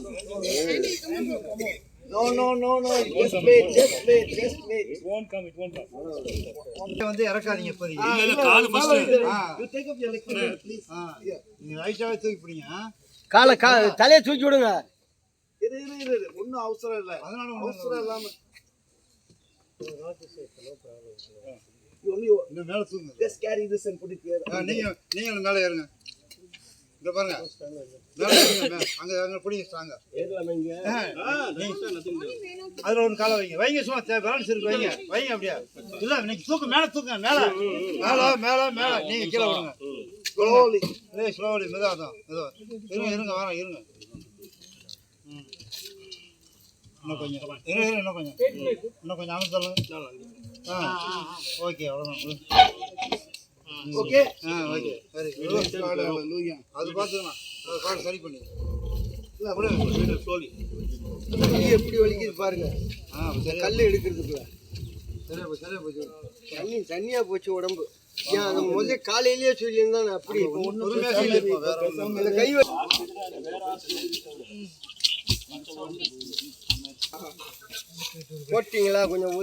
Just wait. It won't come. வந்து இறக்காதீங்க இப்போதைக்கு. இல்ல கால் first. You take up your leg please. நீங்க ரைட்டாவே தூக்கி பிடிங்க. காலை தலையை தூக்கி விடுங்க. இரு. ஒண்ணும் அவசரம் இல்ல. அதனால அவசரம் இல்லாம. இந்த மேல தூங்க. Just carry this and put it here. நீங்க மேல ஏறுங்க. இங்க பாருங்க. மேல ஏறுங்க. அங்க பிடிங்க ஸ்ட்ராங்கா. ஏறலாமா இங்க? அதுல ஒரு காலை வைங்க சும்மா பேலன்ஸ் இருக்கு வைங்க அப்படியே. இல்ல நீங்க மேல தூக்குங்க மேல நீங்க கீழ விடுங்க. ஸ்லோலி மெதுவா இருங்க வரேன். இன்னும் கொஞ்சம் அனுப்பிச்சு ஓகே அவ்வளோதான். ஓகே சரி அது பார்த்துக்கலாம். அது பார்த்து சரி பண்ணி எப்படி வலிக்குது பாருங்க. கல் எடுக்கிறதுக்குள்ள சரியா போச்சு. தண்ணியா போச்சு உடம்பு. ஏன் அந்த முதல்ல காலையிலேயே சொல்லியிருந்தா நான் அப்படி கை போட்டீங்களா கொஞ்சம்